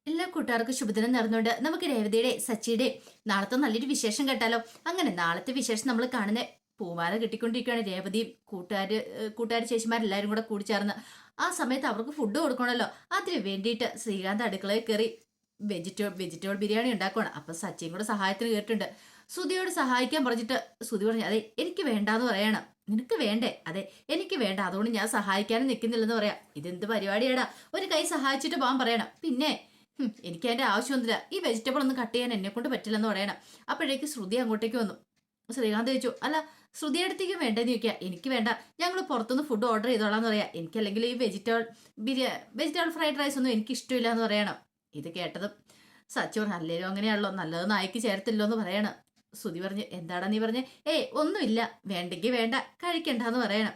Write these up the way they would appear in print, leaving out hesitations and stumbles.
എല്ലാ കൂട്ടുകാർക്കും ശുഭദിനം നേർന്നുകൊണ്ട് നമുക്ക് രേവതിയുടെ സച്ചിയുടെ നാളത്തെ നല്ലൊരു വിശേഷം കേട്ടാലോ. അങ്ങനെ നാളത്തെ വിശേഷം നമ്മൾ കാണുന്ന പൂമാല കിട്ടിക്കൊണ്ടിരിക്കുകയാണ്. രേവതിയും കൂട്ടുകാർ ചേച്ചിമാരെല്ലാരും കൂടെ കൂടി ചേർന്ന് ആ സമയത്ത് അവർക്ക് ഫുഡ് കൊടുക്കണമല്ലോ. അതിന് വേണ്ടിയിട്ട് ശ്രീകാന്ത് അടുക്കളയിൽ കയറി വെജിറ്റബിൾ ബിരിയാണി ഉണ്ടാക്കുവാണ്. അപ്പൊ സച്ചിയും കൂടെ സഹായത്തിന് കേട്ടിട്ടുണ്ട്. സുധിയോട് സഹായിക്കാൻ പറഞ്ഞിട്ട് സുധി പറഞ്ഞു, അതെ എനിക്ക് വേണ്ടാന്ന് പറയണം. നിനക്ക് വേണ്ടേ? അതെ എനിക്ക് വേണ്ട, അതുകൊണ്ട് ഞാൻ സഹായിക്കാനും നിൽക്കുന്നില്ലെന്ന് പറയാം. ഇതെന്ത് പരിപാടിയാടാ, ഒരു കൈ സഹായിച്ചിട്ട് പോകാൻ പറയണം. പിന്നെ എനിക്ക് അതിന്റെ ആവശ്യമൊന്നുമില്ല, ഈ വെജിറ്റബിൾ ഒന്നും കട്ട് ചെയ്യാൻ എന്നെ കൊണ്ട് പറ്റില്ലെന്ന് പറയണം. അപ്പോഴേക്ക് ശ്രുതി അങ്ങോട്ടേക്ക് വന്നു. ശ്രീകാന്ത് ചോദിച്ചു, അല്ല ശ്രുതി അടുത്തേക്ക് വേണ്ടെന്ന് ചോദിക്കുക. എനിക്ക് വേണ്ട, ഞങ്ങൾ പുറത്തുനിന്ന് ഫുഡ് ഓർഡർ ചെയ്തോളാന്ന് പറയാം. എനിക്ക് അല്ലെങ്കിൽ ഈ വെജിറ്റബിൾ ഫ്രൈഡ് റൈസ് ഒന്നും എനിക്ക് ഇഷ്ടമില്ല എന്ന് പറയണം. ഇത് കേട്ടതും സച്ചി പറഞ്ഞു, അല്ലേലും അങ്ങനെയാണല്ലോ, നല്ലത് നായിക്ക് ചേർത്തില്ലോ എന്ന് പറയണം. ശ്രുതി പറഞ്ഞു, എന്താടാ നീ പറഞ്ഞേ? ഒന്നുമില്ല, വേണ്ടെങ്കിൽ വേണ്ട, കഴിക്കണ്ടെന്ന് പറയണം.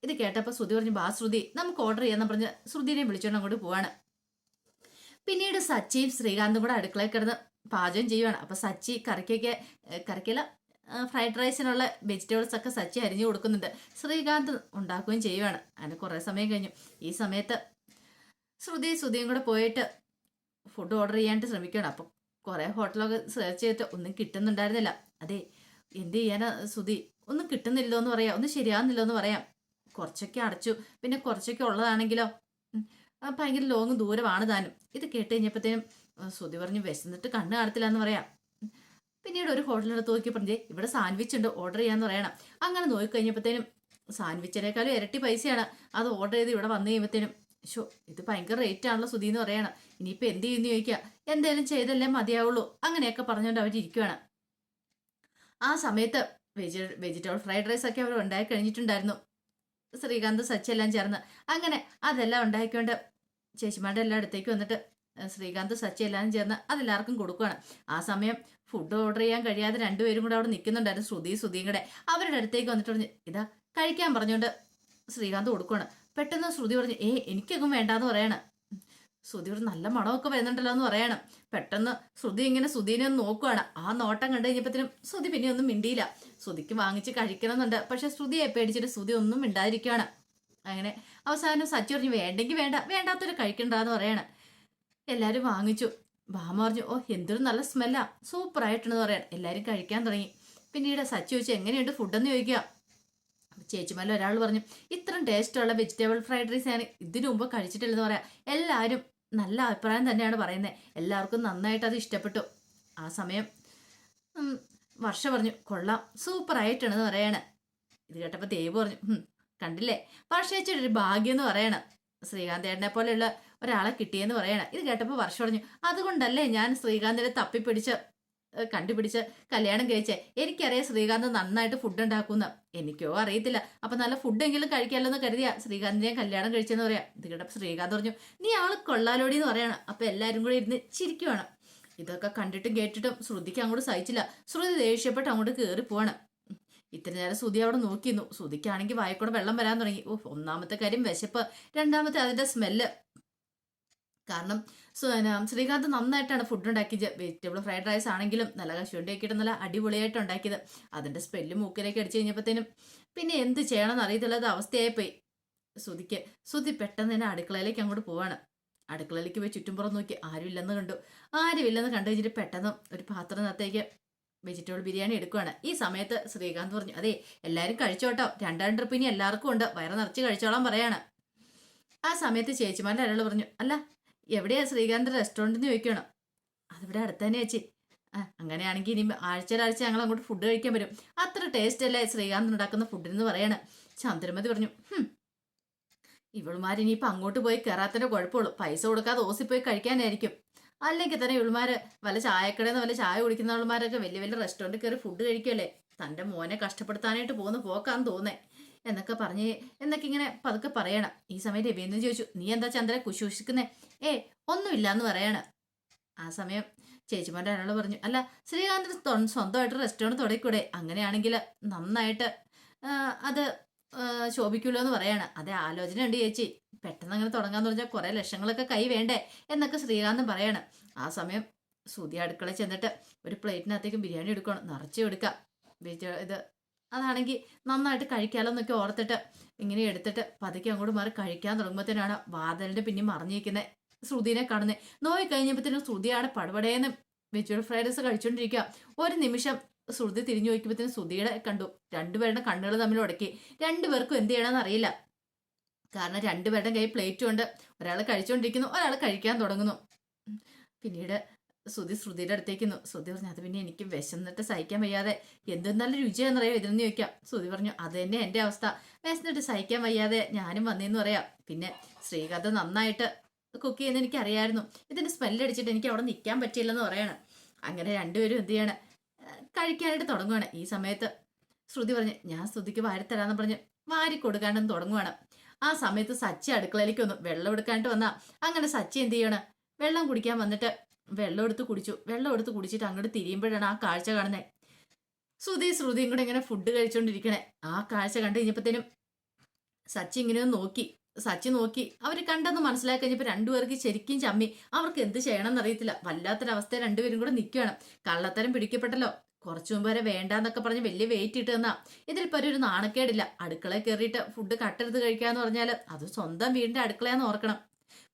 ഇത് കേട്ടപ്പോൾ ശ്രുതി പറഞ്ഞു, ബാ ശ്രുതി നമുക്ക് ഓർഡർ ചെയ്യാന്ന് പറഞ്ഞ് ശ്രുതിനെ വിളിച്ചോണ്ട് അങ്ങോട്ട് പോവാണ്. പിന്നീട് സച്ചിയും ശ്രീകാന്തും കൂടെ അടുക്കളയിൽ കിടന്ന് പാചകം ചെയ്യുവാണ്. അപ്പൊ സച്ചി കറിക്കല്ല ഫ്രൈഡ് റൈസിനുള്ള വെജിറ്റബിൾസ് ഒക്കെ സച്ചി അരിഞ്ഞു കൊടുക്കുന്നുണ്ട്. ശ്രീകാന്ത് ഉണ്ടാക്കുകയും ചെയ്യുവാണ്. അതിന് കുറെ സമയം കഴിഞ്ഞു. ഈ സമയത്ത് ശ്രുതിയും കൂടെ പോയിട്ട് ഫുഡ് ഓർഡർ ചെയ്യാനായിട്ട് ശ്രമിക്കുകയാണ്. അപ്പൊ കുറെ ഹോട്ടലൊക്കെ സെർച്ച് ചെയ്തിട്ട് ഒന്നും കിട്ടുന്നുണ്ടായിരുന്നില്ല. അതെ എന്ത് ചെയ്യാനാ ശ്രുതി, ഒന്നും കിട്ടുന്നില്ലോ എന്ന് പറയാം, ഒന്നും ശരിയാവുന്നില്ലോ എന്ന് പറയാം. കുറച്ചൊക്കെ അടച്ചു, പിന്നെ കുറച്ചൊക്കെ ഉള്ളതാണെങ്കിലോ ഭയങ്കര ലോങ് ദൂരമാണ് താനും. ഇത് കേട്ട് കഴിഞ്ഞപ്പോഴത്തേനും ശ്രുതി പറഞ്ഞു, വിശന്നിട്ട് കണ്ണ് കാണത്തില്ല എന്ന് പറയാം. പിന്നീട് ഒരു ഹോട്ടലിനടുത്ത് നോക്കി പറഞ്ഞേ, ഇവിടെ സാൻഡ്വിച്ച് ഉണ്ട്, ഓർഡർ ചെയ്യാന്ന് പറയണം. അങ്ങനെ നോക്കിക്കഴിഞ്ഞപ്പോഴത്തേനും സാൻഡ്വിച്ചിനേക്കാളും ഇരട്ടി പൈസയാണ്. അത് ഓർഡർ ചെയ്ത് ഇവിടെ വന്നു കഴിയുമ്പോഴത്തേനും ഇത് ഭയങ്കര റേറ്റ് ആണല്ലോ ശ്രുതി എന്ന് പറയണം. ഇനിയിപ്പോൾ എന്ത് ചെയ്യുന്നു ചോദിക്കുക, എന്തേലും ചെയ്തല്ലേ മതിയാവുള്ളൂ, അങ്ങനെയൊക്കെ പറഞ്ഞുകൊണ്ട് അവരിയ്ക്കുവാണ്. ആ സമയത്ത് വെജിറ്റബിൾ ഫ്രൈഡ് റൈസ് ഒക്കെ അവർ ഉണ്ടായി കഴിഞ്ഞിട്ടുണ്ടായിരുന്നു. ശ്രീകാന്ത് സച്ചി എല്ലാം ചേർന്ന് അങ്ങനെ അതെല്ലാം ഉണ്ടാക്കിക്കൊണ്ട് ചേച്ചിമാരുടെ എല്ലാ അടുത്തേക്ക് വന്നിട്ട് ശ്രീകാന്ത് സച്ചി എല്ലാവരും ചേർന്ന് അതെല്ലാവർക്കും കൊടുക്കുകയാണ്. ആ സമയം ഫുഡ് ഓർഡർ ചെയ്യാൻ കഴിയാതെ രണ്ടുപേരും കൂടെ അവിടെ നിൽക്കുന്നുണ്ടായിരുന്നു. ശ്രുതിയും കൂടെ അവരുടെ അടുത്തേക്ക് വന്നിട്ട് പറഞ്ഞു, ഇതാ കഴിക്കാൻ പറഞ്ഞുകൊണ്ട് ശ്രീകാന്ത് കൊടുക്കുകയാണ്. പെട്ടെന്ന് ശ്രുതി പറഞ്ഞു, എനിക്കൊന്നും വേണ്ടാന്ന് പറയാണ്. ശ്രുതിയോട് നല്ല മണമൊക്കെ വരുന്നുണ്ടല്ലോ എന്ന് പറയണം. പെട്ടെന്ന് ശ്രുതി ഇങ്ങനെ ശ്രുതിനെ ഒന്ന് നോക്കുവാണ്. ആ നോട്ടം കണ്ടു കഴിഞ്ഞപ്പോഴത്തേനും ശ്രുതി പിന്നെ ഒന്നും മിണ്ടിയില്ല. ശ്രുതിക്ക് വാങ്ങിച്ച് കഴിക്കണമെന്നുണ്ട്, പക്ഷെ ശ്രുതിയെ പേടിച്ചിട്ട് ശ്രുതി ഒന്നും മിണ്ടാതിരിക്കുകയാണ്. അങ്ങനെ അവസാനം സച്ചി പറഞ്ഞു, വേണ്ടെങ്കിൽ വേണ്ട, വേണ്ടാത്തൊരു കഴിക്കണ്ടെന്ന് പറയണം. എല്ലാവരും വാങ്ങിച്ചു. ഭാമ പറഞ്ഞു, എന്തൊരു നല്ല സ്മെല്ലാ, സൂപ്പർ ആയിട്ടുണ്ടെന്ന് പറയാൻ. എല്ലാവരും കഴിക്കാൻ തുടങ്ങി. പിന്നീട് സച്ചി ചോദിച്ചു, എങ്ങനെയുണ്ട് ഫുഡെന്ന് ചോദിക്കുക. ചേച്ചിമാരിൽ ഒരാൾ പറഞ്ഞു, ഇത്രയും ടേസ്റ്റുള്ള വെജിറ്റബിൾ ഫ്രൈഡ് റൈസ് ഞാൻ ഇതിനു മുമ്പ് കഴിച്ചിട്ടില്ലെന്ന് പറയാം. എല്ലാവരും നല്ല അഭിപ്രായം തന്നെയാണ് പറയുന്നത്, എല്ലാവർക്കും നന്നായിട്ട് അത് ഇഷ്ടപ്പെട്ടു. ആ സമയം വർഷ പറഞ്ഞു, കൊള്ളാം, സൂപ്പർ ആയിട്ടുണ്ടെന്ന് പറയാണ്. ഇത് കേട്ടപ്പോൾ ദേവ് പറഞ്ഞു, കണ്ടില്ലേ വർഷേച്ചിയുടെ ഒരു ഭാഗ്യം എന്ന് പറയണം, ശ്രീകാന്തേട്ടനെ പോലെയുള്ള ഒരാളെ കിട്ടിയെന്ന് പറയണം. ഇത് കേട്ടപ്പോൾ വർഷ പറഞ്ഞു, അതുകൊണ്ടല്ലേ ഞാൻ ശ്രീകാന്തിനെ കണ്ടുപിടിച്ച് കല്യാണം കഴിച്ചേ. എനിക്കറിയാം ശ്രീകാന്ത് നന്നായിട്ട് ഫുഡ് ഉണ്ടാക്കുന്ന, എനിക്കോ അറിയത്തില്ല. അപ്പൊ നല്ല ഫുഡെങ്കിലും കഴിക്കാമല്ലോ എന്ന് കരുതിയാ ശ്രീകാന്തിനെ കല്യാണം കഴിച്ചെന്ന് പറയാം. ഇത് കേട്ടപ്പോൾ ശ്രീകാന്ത് പറഞ്ഞു, നീ ആള് കൊള്ളാലോടി എന്ന് പറയണം. അപ്പൊ എല്ലാരും കൂടെ ഇരുന്ന് ചിരിക്കുവാണ്. ഇതൊക്കെ കണ്ടിട്ടും കേട്ടിട്ടും ശ്രുതിക്ക് അങ്ങോട്ട് സഹിച്ചില്ല. ശ്രുതി ദേഷ്യപ്പെട്ട് അങ്ങോട്ട് കയറി പോവാണ്. ഇത്ര നേരം ശ്രുതി അവിടെ നോക്കിയിരുന്നു. ശ്രുതിക്കാണെങ്കിൽ വായിക്കൂടെ വെള്ളം വരാൻ തുടങ്ങി. ഒന്നാമത്തെ കാര്യം വിശപ്പ്, രണ്ടാമത്തെ അതിന്റെ സ്മെല്ല്. കാരണം ശ്രീകാന്ത് നന്നായിട്ടാണ് ഫുഡ് ഉണ്ടാക്കിയത്. വെജിറ്റബിൾ ഫ്രൈഡ് റൈസ് ആണെങ്കിലും നല്ല കശുവണ്ടി ആക്കിയിട്ട് നല്ല അടിപൊളിയായിട്ട് ഉണ്ടാക്കിയത്. അതിന്റെ സ്മെല്ല് മൂക്കിലേക്ക് അടിച്ചു കഴിഞ്ഞപ്പോഴത്തേനും പിന്നെ എന്ത് ചെയ്യണമെന്ന് അറിയത്തില്ലാത്ത അവസ്ഥയായി പോയി ശ്രുതി പെട്ടെന്ന് തന്നെ അടുക്കളയിലേക്ക് അങ്ങോട്ട് പോവാണ്. അടുക്കളയിലേക്ക് പോയി ചുറ്റുംപുറം നോക്കി, ആരുമില്ലെന്ന് കണ്ടു കഴിഞ്ഞിട്ട് പെട്ടെന്ന് ഒരു പാത്രത്തിനകത്തേക്ക് വെജിറ്റബിൾ ബിരിയാണി എടുക്കുവാണ്. ഈ സമയത്ത് ശ്രീകാന്ത് പറഞ്ഞു, അതെ എല്ലാവരും കഴിച്ചോട്ടോ, രണ്ടാം ട്രിപ്പ് ഇനി എല്ലാവർക്കും ഉണ്ട്, വയറ് നിറച്ച് കഴിച്ചോളാൻ പറയാണ്. ആ സമയത്ത് ചേച്ചിമാരുടെ ഒരാൾ പറഞ്ഞു, അല്ല എവിടെയാ ശ്രീകാന്ത് റെസ്റ്റോറൻറ്റ് ചോദിക്കണം. അതിവിടെ അടുത്ത് തന്നെ ചേച്ചി. അങ്ങനെയാണെങ്കിൽ ഇനി ആഴ്ച ഞങ്ങൾ അങ്ങോട്ട് ഫുഡ് കഴിക്കാൻ വരും. അത്ര ടേസ്റ്റ് അല്ലേ ശ്രീകാന്ത് ഉണ്ടാക്കുന്ന ഫുഡിനെന്ന് പറയാണ്. ചന്ദ്രമതി പറഞ്ഞു, ഇവളുമാരിനിയിപ്പോൾ അങ്ങോട്ട് പോയി കയറാത്തതിന്റെ കുഴപ്പമുള്ളൂ, പൈസ കൊടുക്കാതെ ഓസിപ്പോയി കഴിക്കാനായിരിക്കും. അല്ലെങ്കിൽ തന്നെ ഇവളുമാര് വല്ല ചായക്കടയിൽ നിന്ന് വല്ല ചായ കുടിക്കുന്നവളുമാരൊക്കെ വലിയ വലിയ റെസ്റ്റോറൻറ്റിൽ കയറി ഫുഡ് കഴിക്കുമല്ലേ. തൻ്റെ മോനെ കഷ്ടപ്പെടുത്താനായിട്ട് പോകുന്ന പോക്കാന്ന് തോന്നേ എന്നൊക്കെ ഇങ്ങനെ പതുക്കെ പറയണം. ഈ സമയം രവീന്ദ്രൻ ചോദിച്ചു, നീ എന്താ ചന്ദ്ര കുശൂഷിക്കുന്നേ? ഒന്നുമില്ല എന്ന് പറയണം. ആ സമയം ചേച്ചിമാരുടെ ഒരാൾ പറഞ്ഞു, അല്ല ശ്രീകാന്തിന് സ്വന്തമായിട്ട് റെസ്റ്റോറൻറ്റ് തുടങ്ങിക്കൂടെ? അങ്ങനെയാണെങ്കിൽ നന്നായിട്ട് അത് ശോഭിക്കുമല്ലോ എന്ന് പറയാണ്. അതേ ആലോചന ഉണ്ട് ചേച്ചി, പെട്ടെന്ന് അങ്ങനെ തുടങ്ങാന്ന് പറഞ്ഞാൽ കുറെ ലക്ഷങ്ങളൊക്കെ കൈ വേണ്ടേ എന്നൊക്കെ ശ്രീകാന്തൻ പറയാണ്. ആ സമയം ശ്രുതി അടുക്കള ചെന്നിട്ട് ഒരു പ്ലേറ്റിനകത്തേക്ക് ബിരിയാണി എടുക്കണം, നിറച്ചും എടുക്കാം. ഇത് അതാണെങ്കിൽ നന്നായിട്ട് കഴിക്കാമല്ലോ എന്നൊക്കെ ഓർത്തിട്ട് ഇങ്ങനെ എടുത്തിട്ട് പതുക്കെ അങ്ങോട്ട് മാറി കഴിക്കാൻ തുടങ്ങുമ്പോഴത്തേനാണ് വാതിലിന്റെ പിന്നെ മറിഞ്ഞിരിക്കുന്നത്. ശ്രുതിനെ കാണുന്നത്. നോയി കഴിഞ്ഞപ്പോഴത്തേനും ശ്രുതിയാണ് പടപടേന്ന് വെജിറ്റബിൾ ഫ്രൈഡ് റൈസ് കഴിച്ചുകൊണ്ടിരിക്കുക. ഒരു നിമിഷം ശ്രുതി തിരിഞ്ഞു നോക്കിയപ്പോഴത്തേനും ശ്രുതിയുടെ കണ്ടു. രണ്ടുപേരുടെ കണ്ണുകൾ തമ്മിൽ ഉടക്കി. രണ്ടുപേർക്കും എന്ത് ചെയ്യണമെന്ന് അറിയില്ല. കാരണം രണ്ടുപേരുടെ കയ്യിൽ പ്ലേറ്റും ഉണ്ട്. ഒരാൾ കഴിച്ചുകൊണ്ടിരിക്കുന്നു, ഒരാൾ കഴിക്കാൻ തുടങ്ങുന്നു. പിന്നീട് ശ്രുതിയുടെ അടുത്തേക്കുന്നു. ശ്രുതി പറഞ്ഞു, അത് പിന്നെ എനിക്ക് വിശന്നിട്ട് സഹിക്കാൻ വയ്യാതെ എന്തും നല്ല രുചിയാണെന്നറിയോ ഇതിനെന്ന് ചോദിക്കാം. ശ്രുതി പറഞ്ഞു, അത് തന്നെ എൻ്റെ അവസ്ഥ, വിശന്നിട്ട് സഹിക്കാൻ വയ്യാതെ ഞാനും വന്നേന്ന് പറയാം. പിന്നെ ശ്രീകാന്ത് നന്നായിട്ട് കുക്ക് ചെയ്യുന്ന എനിക്ക് അറിയായിരുന്നു. ഇതിന്റെ സ്മെല്ലടിച്ചിട്ട് എനിക്ക് അവിടെ നിൽക്കാൻ പറ്റിയില്ലെന്ന് പറയാണ്. അങ്ങനെ രണ്ടുപേരും എന്ത് ചെയ്യാണ്, കഴിക്കാനായിട്ട് തുടങ്ങുവാണ്. ഈ സമയത്ത് ശ്രുതി പറഞ്ഞു, ഞാൻ ശ്രുതിക്ക് വാരിത്തരാന്ന് പറഞ്ഞ് വാരി കൊടുക്കാണ്ടെന്ന് തുടങ്ങുവാണ്. ആ സമയത്ത് സച്ചി അടുക്കളയിലേക്ക് വന്നു. വെള്ളം എടുക്കാനായിട്ട് വന്നാ. അങ്ങനെ സച്ചി എന്ത് ചെയ്യണം, വെള്ളം കുടിക്കാൻ വന്നിട്ട് വെള്ളം എടുത്ത് കുടിച്ചു. വെള്ളം എടുത്ത് കുടിച്ചിട്ട് അങ്ങോട്ട് തിരിയുമ്പോഴാണ് ആ കാഴ്ച കാണുന്നത്. ശ്രുതിയും കൂടെ ഇങ്ങനെ ഫുഡ് കഴിച്ചുകൊണ്ടിരിക്കണേ. ആ കാഴ്ച കണ്ടു കഴിഞ്ഞപ്പോഴത്തേനും സച്ചി ഇങ്ങനെ നോക്കി അവര് കണ്ടെന്ന് മനസ്സിലാക്കി കഴിഞ്ഞപ്പോൾ രണ്ടുപേർക്ക് ശരിക്കും ചമ്മി. അവർക്ക് എന്ത് ചെയ്യണം എന്നറിയത്തില്ല. വല്ലാത്തൊരവസ്ഥ രണ്ടുപേരും കൂടെ നിൽക്കുകയാണ്. കള്ളത്തരം പിടിക്കപ്പെട്ടല്ലോ. കുറച്ചു മുമ്പ് വരെ വേണ്ടാന്നൊക്കെ പറഞ്ഞ് വലിയ വെയിറ്റ് ഇട്ട് തന്നാ. ഇതിൽ ഒരു നാണക്കേടില്ല. അടുക്കളയിൽ കയറിയിട്ട് ഫുഡ് കട്ടെടുത്ത് കഴിക്കാന്ന് പറഞ്ഞാൽ അത് സ്വന്തം വീടിന്റെ അടുക്കളയാന്ന് ഓർക്കണം.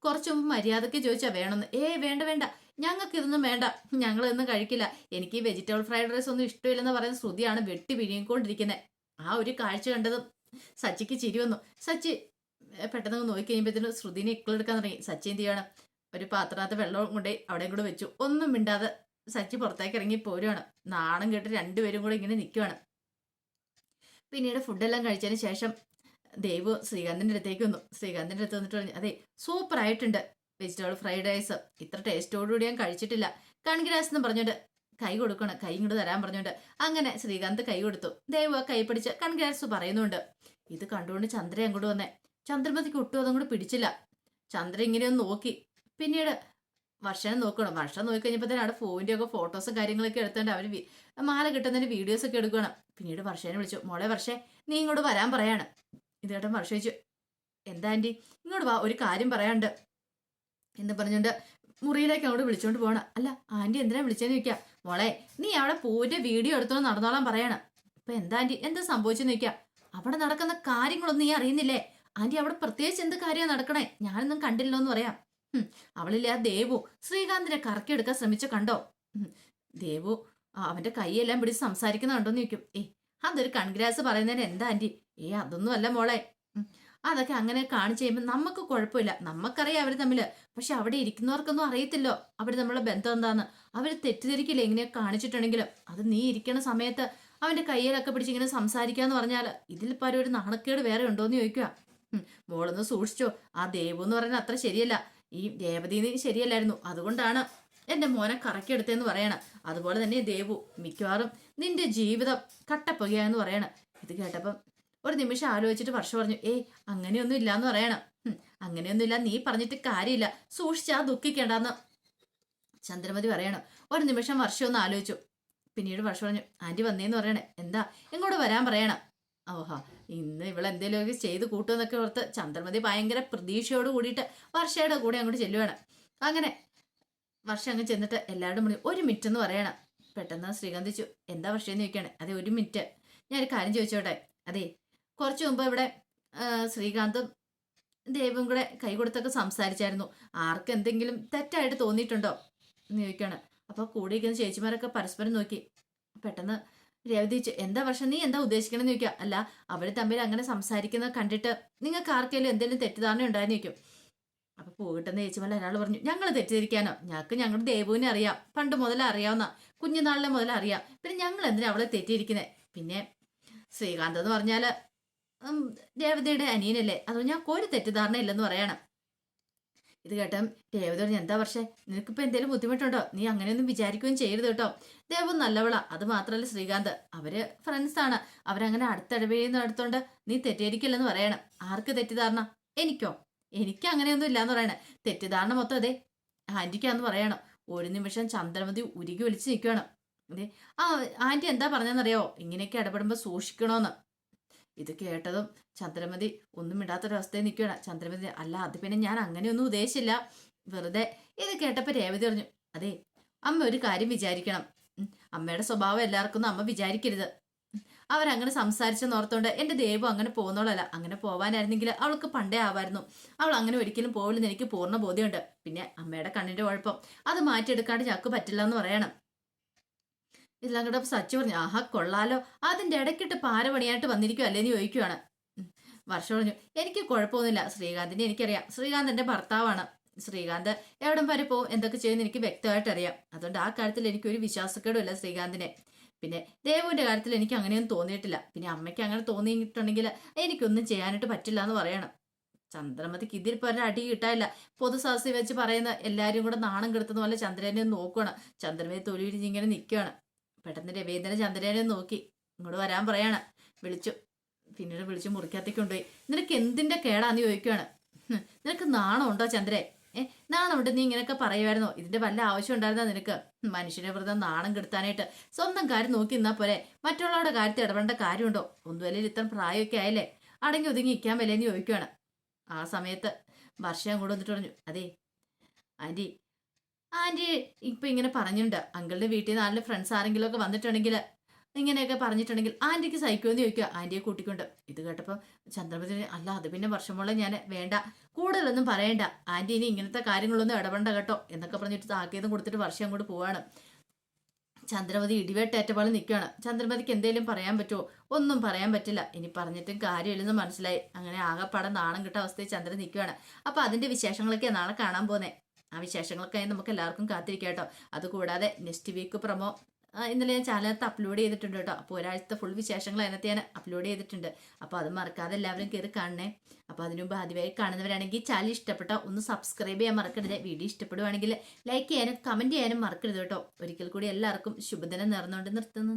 കുറച്ചു മുമ്പ് മര്യാദക്ക് ചോദിച്ചാ വേണമെന്ന്. വേണ്ട, ഞങ്ങൾക്ക് ഇതൊന്നും വേണ്ട, ഞങ്ങൾ ഇതൊന്നും കഴിക്കില്ല, എനിക്ക് ഈ വെജിറ്റബിൾ ഫ്രൈഡ് റൈസ് ഒന്നും ഇഷ്ടമില്ലെന്ന് പറയുന്ന ശ്രുതിയാണ് വെട്ടി പിഴിഞ്ഞുകൊണ്ടിരിക്കുന്നത്. ആ ഒരു കാഴ്ച കണ്ടതും സച്ചിക്ക് ചിരി വന്നു. സച്ചി പെട്ടെന്ന് നോക്കി കഴിയുമ്പോഴത്തേനും ശ്രുതിനെ ഇക്കളെടുക്കാൻ തുടങ്ങി. സച്ചി എന്ത് ചെയ്യണം, ഒരു പാത്രത്തിനകത്ത് വെള്ളം കൊണ്ടേ അവിടെയും കൂടെ വെച്ചു. ഒന്നും മിണ്ടാതെ സച്ചി പുറത്തേക്ക് ഇറങ്ങി പോരുവാണ്. നാണം കേട്ട് രണ്ടുപേരും കൂടെ ഇങ്ങനെ നിൽക്കുവാണ്. പിന്നീട് ഫുഡെല്ലാം കഴിച്ചതിന് ശേഷം ദേവു ശ്രീകാന്തിന്റെ അടുത്തേക്ക് വന്നു. ശ്രീകാന്തിന്റെ അടുത്ത് വന്നിട്ട് പറഞ്ഞു, അതെ സൂപ്പർ ആയിട്ടുണ്ട് വെജിറ്റബിൾ ഫ്രൈഡ് റൈസ്, ഇത്ര ടേസ്റ്റോടുകൂടി ഞാൻ കഴിച്ചിട്ടില്ല, കൺഗ്രാസ് എന്ന് പറഞ്ഞോണ്ട് കൈ കൊടുക്കണം, കൈ ഇങ്ങോട്ട് തരാൻ പറഞ്ഞോണ്ട് അങ്ങനെ ശ്രീകാന്ത് കൈ കൊടുത്തു. ദേവു ആ കൈ പിടിച്ച് കൺഗ്രാസ് പറയുന്നുണ്ട്. ഇത് കണ്ടുകൊണ്ട് ചന്ദ്ര അങ്ങോട്ട് വന്നേ. ചന്ദ്രമതിക്ക് ഒട്ടും അതും കൂടെ പിടിച്ചില്ല. ചന്ദ്ര ഇങ്ങനെയൊന്ന് നോക്കി. പിന്നീട് വർഷനെ നോക്കണം. വർഷം നോക്കി കഴിഞ്ഞപ്പോൾ അവിടെ ഫോണിന്റെ ഒക്കെ ഫോട്ടോസും കാര്യങ്ങളൊക്കെ എടുത്തോണ്ട് അവർ മാല കിട്ടുന്നതിന്റെ വീഡിയോസ് ഒക്കെ എടുക്കണം. പിന്നീട് വർഷനെ വിളിച്ചു, മോളെ വർഷേ നീ ഇങ്ങോട്ട് വരാൻ പറയാണ്. ഇത് കേട്ടോ വർഷ ചോദിച്ചു, എന്താ ആന്റി, ഇങ്ങോട്ട് വാ, ഒരു കാര്യം പറയാണ്ട് എന്ന് പറഞ്ഞുകൊണ്ട് മുറിയിലേക്ക് അങ്ങോട്ട് വിളിച്ചോണ്ട് പോകണം. അല്ല ആന്റി എന്തിനാ വിളിച്ചെന്ന് ചോദിക്കാം. മോളെ നീ അവിടെ പൂവിന്റെ വീഡിയോ എടുത്തോണ്ട് നടന്നോളാൻ പറയണം. ഇപ്പൊ എന്താ ആന്റി, എന്താ സംഭവിച്ചെന്ന് ചോദിക്കാം. അവിടെ നടക്കുന്ന കാര്യങ്ങളൊന്നും നീ അറിയുന്നില്ലേ ആന്റി, അവിടെ പ്രത്യേകിച്ച് എന്ത് കാര്യമാണ് നടക്കണേ, ഞാനൊന്നും കണ്ടില്ലോ എന്ന് പറയാം. അവളില്ലേ ആ ദേവു ശ്രീകാന്തിനെ കറക്കിയെടുക്കാൻ ശ്രമിച്ച കണ്ടോ. ദേവു അവന്റെ കൈയെല്ലാം പിടിച്ച് സംസാരിക്കുന്ന കണ്ടോന്ന് ചോദിക്കും. അതൊരു കൺഗ്രാസ് പറയുന്നതിന് എന്താ ആന്റി. അതൊന്നും അല്ല മോളെ, അതൊക്കെ അങ്ങനെ കാണിച്ചു കഴിയുമ്പോൾ നമുക്ക് കുഴപ്പമില്ല, നമുക്കറിയാം അവര് തമ്മില്. പക്ഷെ അവിടെ ഇരിക്കുന്നവർക്കൊന്നും അറിയത്തില്ലോ അവര് തമ്മിലുള്ള ബന്ധം എന്താന്ന്. അവര് തെറ്റിദ്ധരിക്കില്ല എങ്ങനെയാ കാണിച്ചിട്ടുണ്ടെങ്കിലും. അത് നീ ഇരിക്കണ സമയത്ത് അവന്റെ കയ്യിലൊക്കെ പിടിച്ച് ഇങ്ങനെ സംസാരിക്കാന്ന് പറഞ്ഞാൽ ഇതിൽ പല ഒരു നാണക്കേട് വേറെ ഉണ്ടോന്ന് ചോദിക്കുക. മോളൊന്ന് സൂക്ഷിച്ചോ, ആ ദേവു എന്ന് പറയുന്നത് അത്ര ശരിയല്ല, ഈ രേവതി ശരിയല്ലായിരുന്നു, അതുകൊണ്ടാണ് എന്റെ മോനെ കറക്കിയെടുത്തേന്ന് പറയണം. അതുപോലെ തന്നെ ദേവു മിക്കവാറും നിന്റെ ജീവിതം കട്ടപ്പുകയാന്ന് പറയണം. ഇത് കേട്ടപ്പം ഒരു നിമിഷം ആലോചിച്ചിട്ട് വർഷ പറഞ്ഞു, അങ്ങനെയൊന്നും ഇല്ലാന്ന് പറയണം. അങ്ങനെയൊന്നുമില്ല, നീ പറഞ്ഞിട്ട് കാര്യമില്ല, സൂക്ഷിച്ചാ ദുഃഖിക്കേണ്ടെന്ന് ചന്ദ്രമതി പറയണം. ഒരു നിമിഷം വർഷം ഒന്ന് ആലോചിച്ചു. പിന്നീട് വർഷ പറഞ്ഞു, ആന്റി വന്നേന്ന് പറയണേ, എന്താ ഇങ്ങോട്ട് വരാൻ പറയണം. ഓഹാ, ഇന്ന് ഇവളെന്തേലുമൊക്കെ ചെയ്ത് കൂട്ടുമെന്നൊക്കെ ഓർത്ത് ചന്ദ്രമതി ഭയങ്കര പ്രതീക്ഷയോട് കൂടിയിട്ട് വർഷയുടെ കൂടെ അങ്ങോട്ട് ചെല്ലുവാണ്. അങ്ങനെ വർഷം അങ്ങ് ചെന്നിട്ട് എല്ലാവരുടെ മുന്നിൽ ഒരു മിനിറ്റ് എന്ന് പറയണം. പെട്ടെന്ന് ശ്രീകാന്തിച്ചു, എന്താ വർഷയെന്ന് ചോദിക്കുകയാണ്. അതെ ഒരു മിനിറ്റ്, ഞാനൊരു കാര്യം ചോദിച്ചോട്ടെ. അതെ കുറച്ചു മുമ്പ് ഇവിടെ ശ്രീകാന്തും ദേവും കൂടെ കൈ കൊടുത്തൊക്കെ സംസാരിച്ചായിരുന്നു, ആർക്ക് എന്തെങ്കിലും തെറ്റായിട്ട് തോന്നിയിട്ടുണ്ടോ എന്ന് ചോദിക്കുകയാണ്. അപ്പോൾ കൂടിയിരിക്കുന്ന ചേച്ചിമാരൊക്കെ പരസ്പരം നോക്കി. പെട്ടെന്ന് രേവതിച്ചു, എന്താ വർഷം നീ എന്താ ഉദ്ദേശിക്കണമെന്ന് ചോദിക്കുക. അല്ല അവർ തമ്മിൽ അങ്ങനെ സംസാരിക്കുന്നത് കണ്ടിട്ട് നിങ്ങൾക്ക് ആർക്കെങ്കിലും എന്തെങ്കിലും തെറ്റിദ്ധാരണ ഉണ്ടായെന്ന് ചോദിക്കും. അപ്പൊ പോകട്ടെന്ന് ചേച്ചിമാർ ഒരാൾ പറഞ്ഞു, ഞങ്ങൾ തെറ്റിദ്ധരിക്കാനോ, ഞങ്ങൾക്ക് ഞങ്ങളുടെ ദേവുവിനെ അറിയാം, പണ്ട് മുതലേ അറിയാവുന്ന, കുഞ്ഞുനാളിലെ മുതലേ അറിയാം, പിന്നെ ഞങ്ങൾ എന്തിനാ അവളെ തെറ്റിയിരിക്കുന്നത്. പിന്നെ ശ്രീകാന്ത് എന്ന് പറഞ്ഞാല് രേവതിയുടെ അനിയനല്ലേ, അതുകൊണ്ട് ഞങ്ങൾക്ക് ഒരു തെറ്റിദ്ധാരണ ഇല്ലെന്ന് പറയണം. ഇത് കേട്ടും രേവതി പറഞ്ഞു, എന്താ പക്ഷേ നിനക്കിപ്പോൾ എന്തെങ്കിലും ബുദ്ധിമുട്ടുണ്ടോ, നീ അങ്ങനെയൊന്നും വിചാരിക്കുകയും ചെയ്യരുത് കേട്ടോ, ദേവു നല്ലവളാ, അത് മാത്രമല്ല ശ്രീകാന്ത് അവര് ഫ്രണ്ട്സാണ്, അവരങ്ങനെ അടുത്തിടവേന്ന് അടുത്തോണ്ട് നീ തെറ്റിദ്ധരിക്കില്ലെന്ന് പറയണം. ആർക്ക് തെറ്റിദ്ധാരണ? എനിക്കോ? എനിക്ക് അങ്ങനെയൊന്നും ഇല്ലാന്ന് പറയണേ. തെറ്റിദ്ധാരണ മൊത്തം അതെ ആന്റിക്കാന്ന് പറയണം. ഒരു നിമിഷം ചന്ദ്രമതി ഉരുകി ഒലിച്ച് നിൽക്കുകയാണ്. അതെ ആന്റി എന്താ പറഞ്ഞെന്നറിയോ, ഇങ്ങനെയൊക്കെ ഇടപെടുമ്പോൾ സൂക്ഷിക്കണോന്ന്. ഇത് കേട്ടതും ചന്ദ്രമതി ഒന്നും ഇടാത്തൊരവസ്ഥയിൽ നിൽക്കുകയാണ്. ചന്ദ്രമതി, അല്ല അത് പിന്നെ ഞാൻ അങ്ങനെയൊന്നും ഉദ്ദേശിച്ചില്ല, വെറുതെ. ഇത് കേട്ടപ്പോൾ രേവതി പറഞ്ഞു, അതെ അമ്മ ഒരു കാര്യം വിചാരിക്കണം, അമ്മയുടെ സ്വഭാവം എല്ലാവർക്കും ഒന്നും അമ്മ വിചാരിക്കരുത്. അവരങ്ങനെ സംസാരിച്ചെന്ന് ഓർത്തോണ്ട് എൻ്റെ ദേവു അങ്ങനെ പോകുന്നോളല്ല. അങ്ങനെ പോവാനായിരുന്നെങ്കിൽ അവൾക്ക് പണ്ടേ ആവായിരുന്നു. അവൾ അങ്ങനെ ഒരിക്കലും പോവില്ലെന്ന് എനിക്ക് പൂർണ്ണ ബോധ്യമുണ്ട്. പിന്നെ അമ്മയുടെ കണ്ണിന്റെ കുഴപ്പം അത് മാറ്റിയെടുക്കാണ്ട് ഞങ്ങൾക്ക് പറ്റില്ല എന്ന് പറയണം. ഇതെല്ലാം കൂടെ സച്ചു പറഞ്ഞു, ആഹാ കൊള്ളാലോ, അതിന്റെ ഇടയ്ക്കിട്ട് പാര പണിയായിട്ട് വന്നിരിക്കും അല്ലേന്ന് ചോദിക്കുവാണ്. വർഷ പറഞ്ഞു, എനിക്ക് കുഴപ്പമൊന്നുമില്ല, ശ്രീകാന്തിനെ എനിക്കറിയാം, ശ്രീകാന്ത് എന്റെ ഭർത്താവാണ്. ശ്രീകാന്ത് എവിടം വരെ പോവും എന്തൊക്കെ ചെയ്യുന്ന എനിക്ക് വ്യക്തമായിട്ട് അറിയാം. അതുകൊണ്ട് ആ കാര്യത്തിൽ എനിക്ക് ഒരു വിശ്വാസക്കേടുമില്ല ശ്രീകാന്തിനെ. പിന്നെ ദേവുവിന്റെ കാര്യത്തിൽ എനിക്ക് അങ്ങനെയൊന്നും തോന്നിയിട്ടില്ല. പിന്നെ അമ്മയ്ക്ക് അങ്ങനെ തോന്നിയിട്ടുണ്ടെങ്കിൽ എനിക്കൊന്നും ചെയ്യാനായിട്ട് പറ്റില്ല എന്ന് പറയണം. ചന്ദ്രമതിക്ക് ഇതിരിപ്പോ ഒരു അടി കിട്ടാനില്ല. പൊതുസാഹസി വെച്ച് പറയുന്ന എല്ലാരും കൂടെ നാണം കെടുത്തുന്ന പോലെ ചന്ദ്രനെ നോക്കുകയാണ്. ചന്ദ്രമതി തൊലിവിരിഞ്ഞ് ഇങ്ങനെ നിൽക്കുകയാണ്. പെട്ടെന്ന് രവീന്ദ്രൻ ചന്ദ്രനെ നോക്കി ഇങ്ങോട്ട് വരാൻ പറയാണ്. വിളിച്ചു. പിന്നീട് വിളിച്ച് മുറിക്കകത്തേക്ക് കൊണ്ടുപോയി. നിനക്ക് എന്തിന്റെ കേടാന്ന് ചോദിക്കുകയാണ്. നിനക്ക് നാണം ഉണ്ടോ ചന്ദ്രേ? നാണം ഉണ്ട്, നീ ഇങ്ങനെയൊക്കെ പറയുമായിരുന്നോ? ഇതിന്റെ വല്ല ആവശ്യം ഉണ്ടായിരുന്നോ നിനക്ക്? മനുഷ്യനെ വെറുതെ നാണം കെടുത്താനായിട്ട് സ്വന്തം കാര്യം നോക്കി നിന്നാ പോരെ, മറ്റുള്ളവരുടെ കാര്യത്തിൽ ഇടപെടേണ്ട കാര്യമുണ്ടോ? ഒന്നുമല്ലെങ്കിൽ ഇത്ര പ്രായമൊക്കെ ആയല്ലേ, അടങ്ങി ഒതുങ്ങി ഇരിക്കാൻ വിലയെന്ന് ചോദിക്കുകയാണ്. ആ സമയത്ത് വർഷ അങ്ങോട്ട് വന്നിട്ട് പറഞ്ഞു, അതെ ആന്റി, ആന്റി ഇപ്പൊ ഇങ്ങനെ പറഞ്ഞിട്ടുണ്ട്, അങ്കിളുടെ വീട്ടിൽ നിന്ന് ആരുടെ ഫ്രണ്ട്സ് ആരെങ്കിലും ഒക്കെ വന്നിട്ടുണ്ടെങ്കിൽ ഇങ്ങനെയൊക്കെ പറഞ്ഞിട്ടുണ്ടെങ്കിൽ ആന്റിക്ക് സഹിക്കുമെന്ന് ചോദിക്കുക ആന്റിയെ കൂട്ടിക്കൊണ്ട്. ഇത് കേട്ടപ്പോൾ ചന്ദ്രമതി, അല്ല അത് പിന്നെ വർഷമോളെ ഞാൻ വേണ്ട, കൂടുതലൊന്നും പറയണ്ട, ആന്റി ഇനി ഇങ്ങനത്തെ കാര്യങ്ങളൊന്നും ഇടപെടണ്ട കേട്ടോ എന്നൊക്കെ പറഞ്ഞിട്ട് താക്കീതും കൊടുത്തിട്ട് വർഷം അങ്ങോട്ട് പോവാണ്. ചന്ദ്രമതി ഇടിവേട്ടേറ്റ പോലെ നിൽക്കുകയാണ്. ചന്ദ്രമതിക്ക് എന്തെങ്കിലും പറയാൻ പറ്റുമോ? ഒന്നും പറയാൻ പറ്റില്ല. ഇനി പറഞ്ഞിട്ടും കാര്യമില്ലെന്ന് മനസ്സിലായി. അങ്ങനെ ആകെപ്പാടെ നാണം കിട്ട അവസ്ഥയിൽ ചന്ദ്രൻ നിൽക്കുകയാണ്. അപ്പൊ അതിന്റെ വിശേഷങ്ങളൊക്കെ നാളെ കാണാൻ പോന്നെ. ആ വിശേഷങ്ങളൊക്കെ നമുക്ക് എല്ലാവർക്കും കാത്തിരിക്കാം കേട്ടോ. അതുകൂടാതെ നെക്സ്റ്റ് വീക്ക് പ്രൊമോ ഇന്നലെ ഞാൻ ചാനലത്ത് അപ്ലോഡ് ചെയ്തിട്ടുണ്ട് കേട്ടോ. അപ്പോൾ ഒരാഴ്ചത്തെ ഫുൾ വിശേഷങ്ങൾ അതിനകത്ത് ഞാൻ അപ്ലോഡ് ചെയ്തിട്ടുണ്ട്. അപ്പോൾ അത് മറക്കാതെ എല്ലാവരും കയറി കാണണേ. അപ്പോൾ അതിനു മുമ്പ് ആദ്യമായി കാണുന്നവരാണെങ്കിൽ ചാനൽ ഇഷ്ടപ്പെട്ട ഒന്ന് സബ്സ്ക്രൈബ് ചെയ്യാൻ മറക്കരുത്. വീഡിയോ ഇഷ്ടപ്പെടുവാണെങ്കിൽ ലൈക്ക് ചെയ്യാനും കമന്റ് ചെയ്യാനും മറക്കരുത് കേട്ടോ. ഒരിക്കൽ കൂടി എല്ലാവർക്കും ശുഭദിനം നേർന്നുകൊണ്ട് നിർത്തുന്നു.